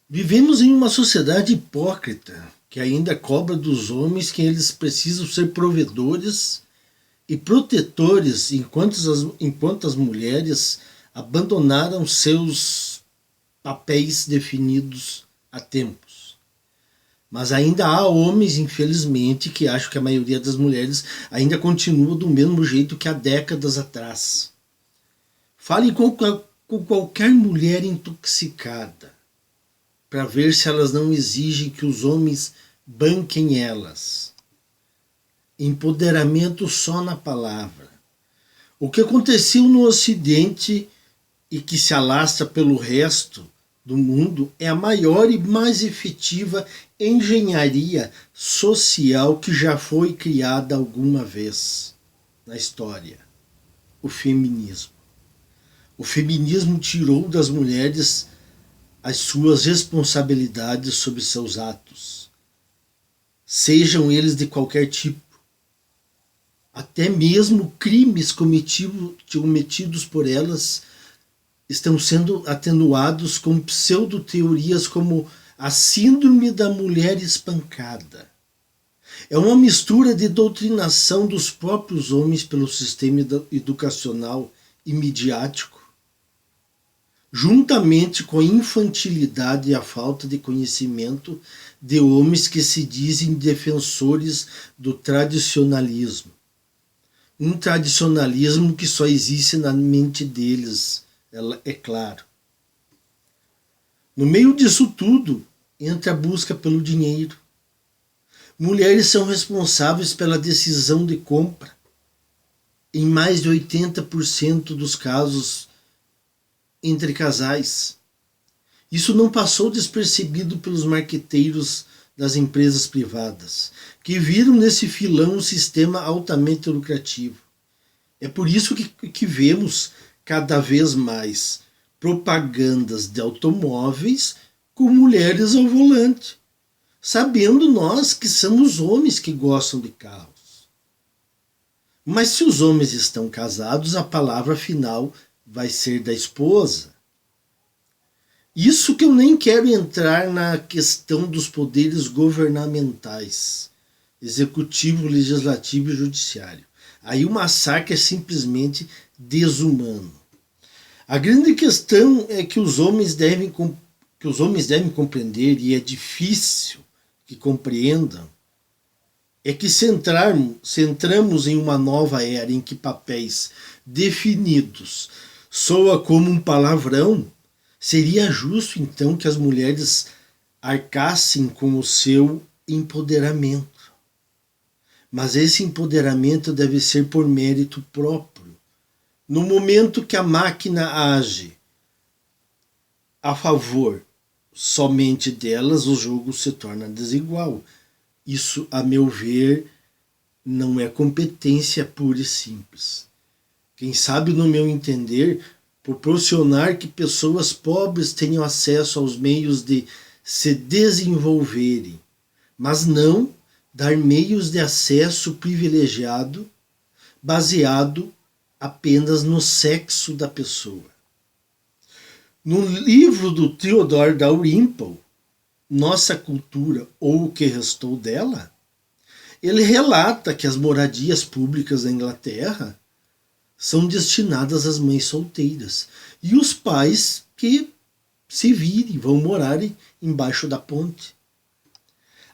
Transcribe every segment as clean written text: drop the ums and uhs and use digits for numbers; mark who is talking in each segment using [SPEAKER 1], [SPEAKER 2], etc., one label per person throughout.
[SPEAKER 1] Vivemos em uma sociedade hipócrita que ainda cobra dos homens que eles precisam ser provedores e protetores, enquanto as mulheres abandonaram seus papéis definidos há tempos. Mas ainda há homens, infelizmente, que acham que a maioria das mulheres ainda continua do mesmo jeito que há décadas atrás. Fale com qualquer mulher intoxicada para ver se elas não exigem que os homens banquem elas. Empoderamento só na palavra. O que aconteceu no Ocidente e que se alastra pelo resto do mundo é a maior e mais efetiva engenharia social que já foi criada alguma vez na história: o feminismo. O feminismo tirou das mulheres as suas responsabilidades sobre seus atos, sejam eles de qualquer tipo. Até mesmo crimes cometidos por elas estão sendo atenuados com pseudo-teorias como a síndrome da mulher espancada. É uma mistura de doutrinação dos próprios homens pelo sistema educacional e midiático, juntamente com a infantilidade e a falta de conhecimento de homens que se dizem defensores do tradicionalismo. Um tradicionalismo que só existe na mente deles, é claro. No meio disso tudo, entra a busca pelo dinheiro. Mulheres são responsáveis pela decisão de compra em mais de 80% dos casos entre casais. Isso não passou despercebido pelos marqueteiros das empresas privadas, que viram nesse filão um sistema altamente lucrativo. É por isso que vemos cada vez mais propagandas de automóveis com mulheres ao volante, sabendo nós que são os homens que gostam de carros. Mas se os homens estão casados, a palavra final vai ser da esposa. Isso que eu nem quero entrar na questão dos poderes governamentais, executivo, legislativo e judiciário. Aí o massacre é simplesmente desumano. A grande questão é que os homens devem compreender, e é difícil que compreendam, é que se entramos em uma nova era em que papéis definidos soa como um palavrão, seria justo então que as mulheres arcassem com o seu empoderamento. Mas esse empoderamento deve ser por mérito próprio. No momento que a máquina age a favor somente delas, o jogo se torna desigual. Isso, a meu ver, não é competência pura e simples. Quem sabe, no meu entender, proporcionar que pessoas pobres tenham acesso aos meios de se desenvolverem, mas não dar meios de acesso privilegiado baseado apenas no sexo da pessoa. No livro do Theodore Dalrymple, Nossa Cultura ou o que Restou Dela, ele relata que as moradias públicas da Inglaterra são destinadas às mães solteiras e os pais que se virem, vão morar embaixo da ponte.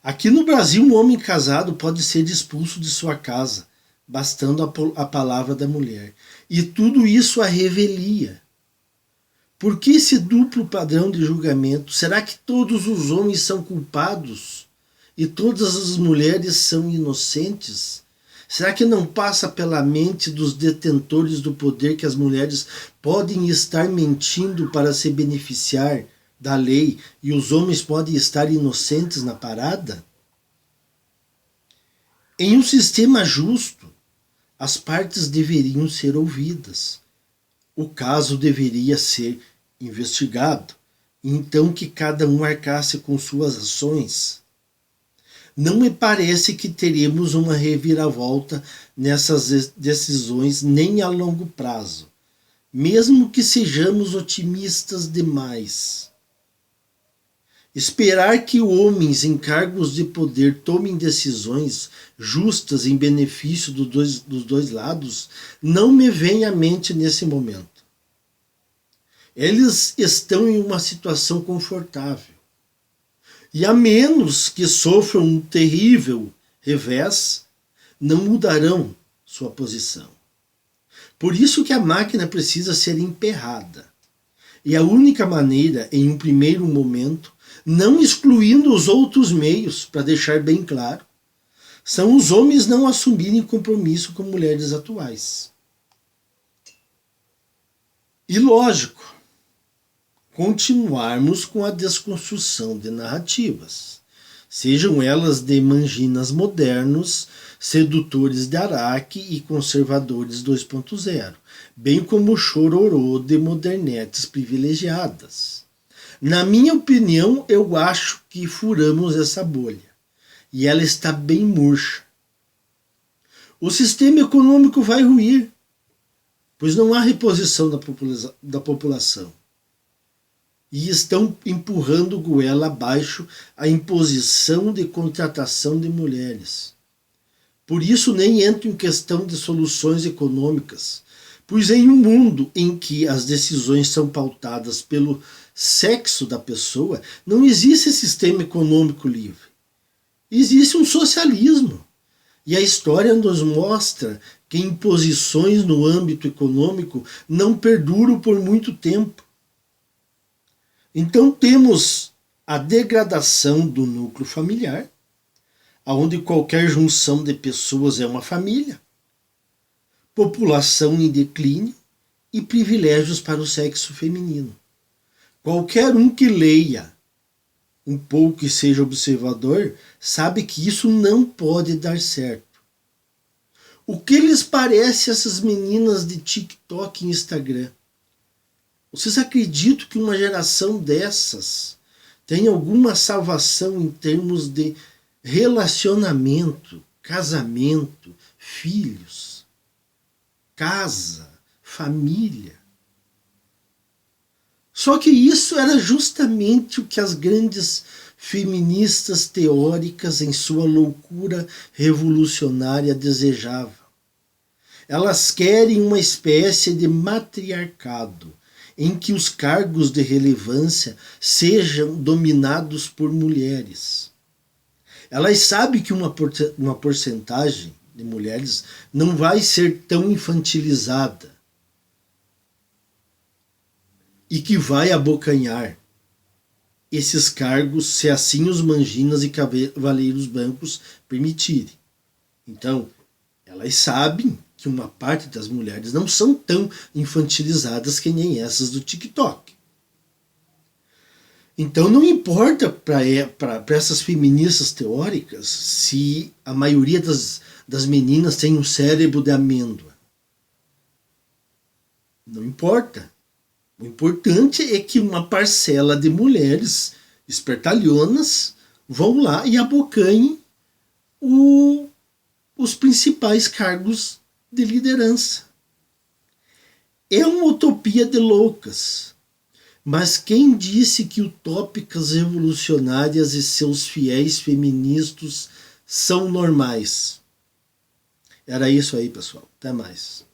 [SPEAKER 1] Aqui no Brasil, um homem casado pode ser expulso de sua casa, bastando a palavra da mulher. E tudo isso à revelia. Por que esse duplo padrão de julgamento? Será que todos os homens são culpados e todas as mulheres são inocentes? Será que não passa pela mente dos detentores do poder que as mulheres podem estar mentindo para se beneficiar da lei e os homens podem estar inocentes na parada? Em um sistema justo, as partes deveriam ser ouvidas. O caso deveria ser investigado, então que cada um arcasse com suas ações. Não me parece que teremos uma reviravolta nessas decisões nem a longo prazo, mesmo que sejamos otimistas demais. Esperar que homens em cargos de poder tomem decisões justas em benefício dos dois lados não me vem à mente nesse momento. Eles estão em uma situação confortável. E a menos que sofram um terrível revés, não mudarão sua posição. Por isso que a máquina precisa ser emperrada. E a única maneira, em um primeiro momento, não excluindo os outros meios, para deixar bem claro, são os homens não assumirem compromisso com mulheres atuais. E lógico, continuarmos com a desconstrução de narrativas, sejam elas de manginas modernos, sedutores de Araque e conservadores 2.0, bem como o chororô de modernetes privilegiadas. Na minha opinião, eu acho que furamos essa bolha, e ela está bem murcha. O sistema econômico vai ruir, pois não há reposição da população. E estão empurrando goela abaixo a imposição de contratação de mulheres. Por isso nem entro em questão de soluções econômicas, pois em um mundo em que as decisões são pautadas pelo sexo da pessoa, não existe sistema econômico livre. Existe um socialismo. E a história nos mostra que imposições no âmbito econômico não perduram por muito tempo. Então temos a degradação do núcleo familiar, onde qualquer junção de pessoas é uma família, população em declínio e privilégios para o sexo feminino. Qualquer um que leia um pouco e seja observador sabe que isso não pode dar certo. O que lhes parece essas meninas de TikTok e Instagram? Vocês acreditam que uma geração dessas tem alguma salvação em termos de relacionamento, casamento, filhos, casa, família? Só que isso era justamente o que as grandes feministas teóricas, em sua loucura revolucionária, desejavam. Elas querem uma espécie de matriarcado, em que os cargos de relevância sejam dominados por mulheres. Elas sabem que uma porcentagem de mulheres não vai ser tão infantilizada e que vai abocanhar esses cargos se assim os manginas e cavaleiros brancos permitirem. Então, elas sabem que uma parte das mulheres não são tão infantilizadas que nem essas do TikTok. Então não importa para essas feministas teóricas se a maioria das meninas tem um cérebro de amêndoa. Não importa. O importante é que uma parcela de mulheres espertalhonas vão lá e abocanhem os principais cargos de liderança. É uma utopia de loucas. Mas quem disse que utópicas revolucionárias e seus fiéis feministas são normais? Era isso aí, pessoal. Até mais.